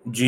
G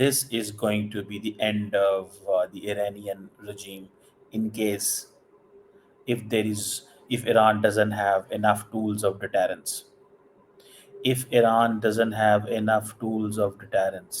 this is going to be the end of the Iranian regime in case if there is if Iran doesn't have enough tools of deterrence. If Iran doesn't have enough tools of deterrence,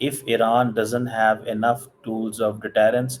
If Iran doesn't have enough tools of deterrence,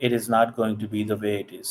it is not going to be the way it is.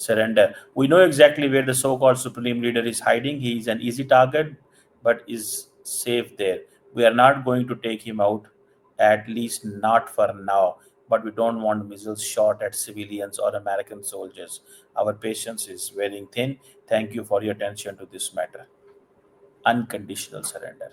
surrender. We know exactly where the so-called supreme leader is hiding. He is an easy target, but is safe there. We are not going to take him out, at least not for now. But we don't want missiles shot at civilians or American soldiers. Our patience is wearing thin. Thank you for your attention to this matter. Unconditional surrender.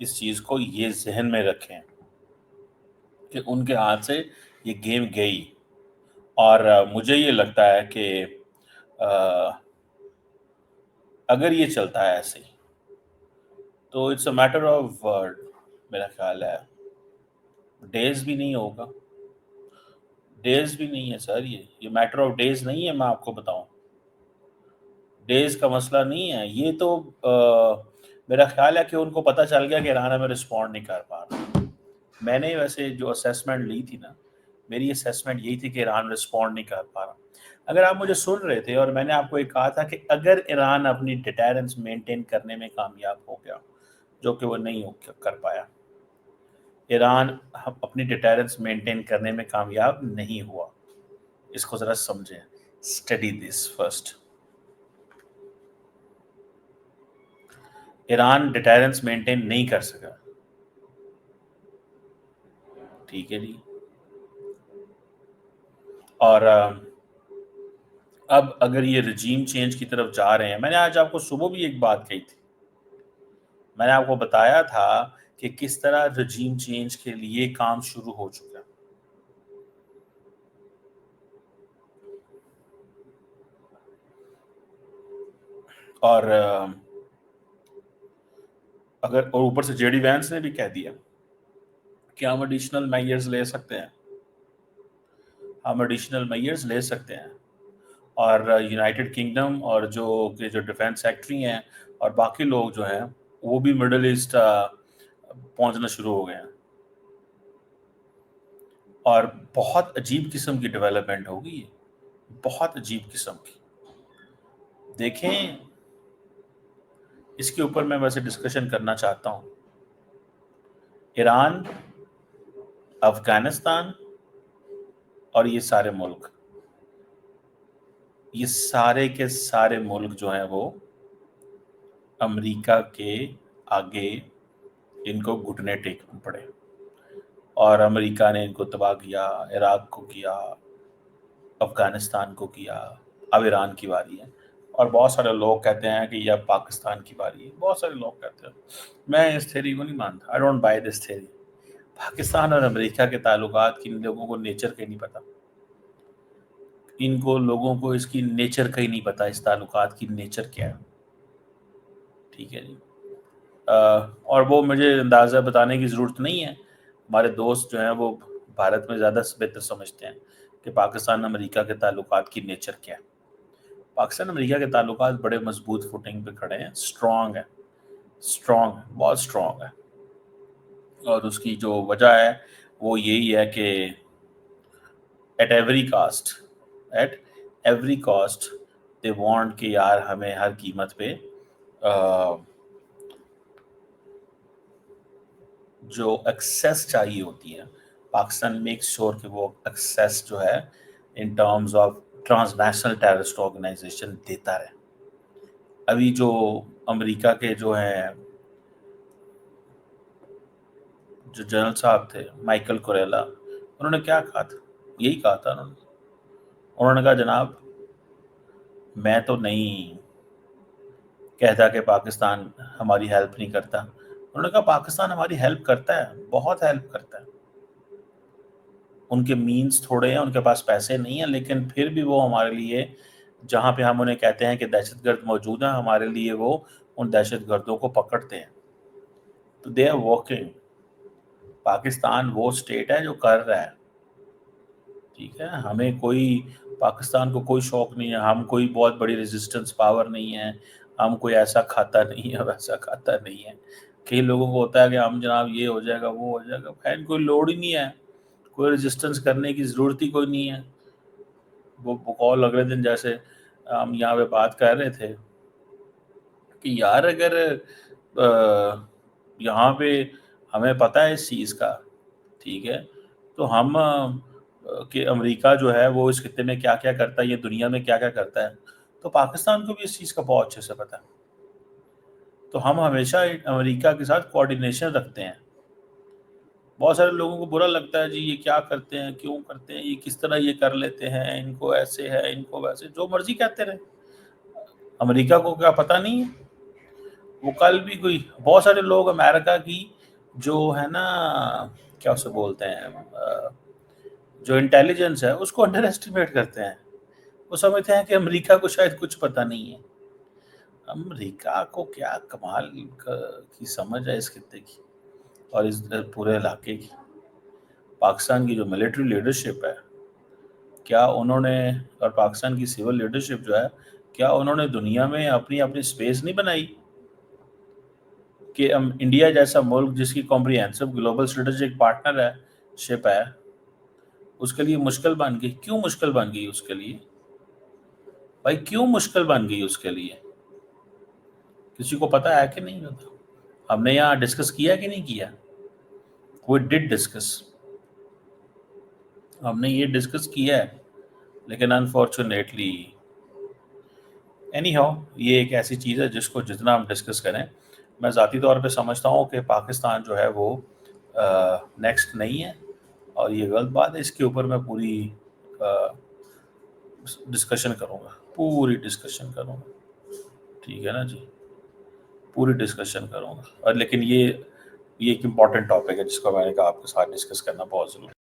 اس چیز کو یہ ذہن میں رکھیں کہ ان کے ہاتھ سے یہ گیم گئی، اور مجھے یہ لگتا ہے کہ اگر یہ چلتا ہے ایسے ہی تو اٹس اے میٹر آف میرا خیال ہے ڈیز بھی نہیں ہوگا، ڈیز بھی نہیں ہے سر، یہ میٹر آف ڈیز نہیں ہے، میں آپ کو بتاؤں ڈیز کا مسئلہ نہیں ہے یہ تو میرا خیال ہے کہ ان کو پتہ چل گیا کہ ایران ہمیں رسپونڈ نہیں کر پا رہا۔ میں نے ویسے جو اسیسمنٹ لی تھی نا، میری اسیسمنٹ یہی تھی کہ ایران رسپونڈ نہیں کر پا رہا۔ اگر آپ مجھے سن رہے تھے اور میں نے آپ کو ایک کہا تھا کہ اگر ایران اپنی ڈیٹرنس مینٹین کرنے میں کامیاب ہو گیا، جو کہ وہ نہیں کر پایا، ایران اپنی ڈیٹرنس مینٹین کرنے میں کامیاب نہیں ہوا، اس کو ذرا سمجھیں، study this first. Iran deterrence maintain نہیں کر سکا، ٹھیک ہے جی، اور اب اگر یہ رجیم چینج کی طرف جا رہے ہیں، میں نے آج آپ کو صبح بھی ایک بات کہی تھی، میں نے آپ کو بتایا تھا کہ کس طرح رجیم چینج کے لیے کام شروع ہو چکا ہے، اور اگر اور اوپر سے جے ڈی وینس نے بھی کہہ دیا کہ ہم ایڈیشنل میئرز لے سکتے ہیں، ہم ایڈیشنل میئرز لے سکتے ہیں، اور یونائٹڈ کنگڈم اور جو ڈیفینس سیکٹری ہیں اور باقی لوگ جو ہیں وہ بھی مڈل ایسٹ پہنچنا شروع ہو گئے ہیں، اور بہت عجیب قسم کی ڈیولپمنٹ ہوگی، بہت عجیب قسم کی۔ دیکھیں اس کے اوپر میں ویسے ڈسکشن کرنا چاہتا ہوں، ایران، افغانستان اور یہ سارے ملک، یہ سارے کے سارے ملک جو ہیں وہ امریکہ کے آگے ان کو گھٹنے ٹیکنے پڑے، اور امریکہ نے ان کو تباہ کیا، عراق کو کیا، افغانستان کو کیا، اب ایران کی باری ہے، اور بہت سارے لوگ کہتے ہیں کہ یہ اب پاکستان کی باری ہے، بہت سارے لوگ کہتے ہیں، میں اس تھیوری کو نہیں مانتا، I don't by this theory. Pakistan اور امریکہ کے تعلقات کی ان لوگوں کو نیچر کا ہی نہیں پتا، ان کو لوگوں کو اس کی نیچر کا ہی نہیں پتا، اس تعلقات کی نیچر کیا ہے، ٹھیک ہے جی، اور وہ مجھے اندازہ بتانے کی ضرورت نہیں ہے، ہمارے دوست جو ہیں وہ بھارت میں زیادہ بہتر سمجھتے ہیں کہ پاکستان امریکہ کے تعلقات کی نیچر کیا ہے۔ پاکستان امریکہ کے تعلقات بڑے مضبوط فوٹنگ پہ کھڑے ہیں، اسٹرانگ ہے، اسٹرانگ ہے، بہت اسٹرانگ ہے، اور اس کی جو وجہ ہے وہ یہی ہے کہ at every cost they want کہ یار ہمیں ہر قیمت پہ جو ایکسیس چاہیے ہوتی ہے، پاکستان میک شور کہ وہ ایکسیس جو ہے in terms of transnational terrorist organization دیتا رہے۔ ابھی جو امریکہ کے جو ہیں جو جنرل صاحب تھے مائیکل کوریلا، انہوں نے کیا کہا تھا؟ یہی کہا تھا انہوں نے کہا جناب میں تو نہیں کہتا کہ پاکستان ہماری ہیلپ نہیں کرتا، انہوں نے کہا پاکستان ہماری ہیلپ کرتا ہے، بہت ہیلپ کرتا ہے، ان کے مینز تھوڑے ہیں، ان کے پاس پیسے نہیں ہیں، لیکن پھر بھی وہ ہمارے لیے جہاں پہ ہم انہیں کہتے ہیں کہ دہشت گرد موجود ہیں، ہمارے لیے وہ ان دہشت گردوں کو پکڑتے ہیں، تو دے آر ورکنگ۔ پاکستان وہ اسٹیٹ ہے جو کر رہا ہے، ٹھیک ہے، ہمیں کوئی پاکستان کو کوئی شوق نہیں ہے، ہم کوئی بہت بڑی ریزسٹنس پاور نہیں ہے، ہم کوئی ایسا کھاتا نہیں ہے ویسا کھاتا نہیں ہے۔ کئی لوگوں کو ہوتا ہے کہ ہم جناب یہ ہو جائے گا وہ ہو جائے گا، خیر کوئی لوڑ ہی نہیں ہے، کوئی ریزسٹنس کرنے کی ضرورت ہی کوئی نہیں ہے۔ وہ بقول اگلے دن جیسے ہم یہاں پہ بات کر رہے تھے کہ یار اگر یہاں پہ ہمیں پتہ ہے اس چیز کا، ٹھیک ہے، تو ہم کہ امریکہ جو ہے وہ اس خطے میں کیا کیا کرتا ہے، یہ دنیا میں کیا کیا کرتا ہے، تو پاکستان کو بھی اس چیز کا بہت اچھے سے پتہ ہے، تو ہم ہمیشہ امریکہ کے ساتھ کوآرڈینیشن رکھتے ہیں۔ بہت سارے لوگوں کو برا لگتا ہے جی یہ کیا کرتے ہیں، کیوں کرتے ہیں، یہ کس طرح یہ کر لیتے ہیں، ان کو ایسے ہے، ان کو ویسے، جو مرضی کہتے رہے، امریکہ کو کیا پتہ نہیں ہے؟ وہ کل بھی کوئی بہت سارے لوگ امریکہ کی جو ہے نا کیا اسے بولتے ہیں جو انٹیلیجنس ہے اس کو انڈر ایسٹیمیٹ کرتے ہیں. وہ سمجھتے ہیں کہ امریکہ کو شاید کچھ پتہ نہیں ہے. امریکہ کو کیا کمال کی سمجھ ہے اس خطے کی اور اس پورے علاقے کی. پاکستان کی جو ملٹری لیڈرشپ ہے کیا انہوں نے، اور پاکستان کی سول لیڈرشپ جو ہے کیا انہوں نے دنیا میں اپنی سپیس نہیں بنائی کہ انڈیا جیسا ملک جس کی کمپریہنسو گلوبل اسٹریٹجک پارٹنر ہے شپ ہے اس کے لیے مشکل بن گئی. کیوں مشکل بن گئی اس کے لیے بھائی؟ کیوں مشکل بن گئی اس کے لیے؟ کسی کو پتا ہے کہ نہیں پتا؟ ہم نے یہاں ڈسکس کیا کہ نہیں کیا؟ we did ڈسکس، ہم نے یہ ڈسکس کیا ہے. لیکن انفارچونیٹلی اینی ہاؤ یہ ایک ایسی چیز ہے جس کو جتنا ہم ڈسکس کریں، میں ذاتی طور پہ سمجھتا ہوں کہ پاکستان جو ہے وہ نیکسٹ نہیں ہے، اور یہ غلط بات ہے. اس کے اوپر میں پوری ڈسکشن کروں گا، پوری ڈسکشن کروں گا، ٹھیک ہے نا جی؟ پوری ڈسکشن کروں گا. اور لیکن یہ ایک امپورٹنٹ ٹاپک ہے جس کو میں نے کہا آپ کے ساتھ ڈسکس کرنا بہت ضروری ہے.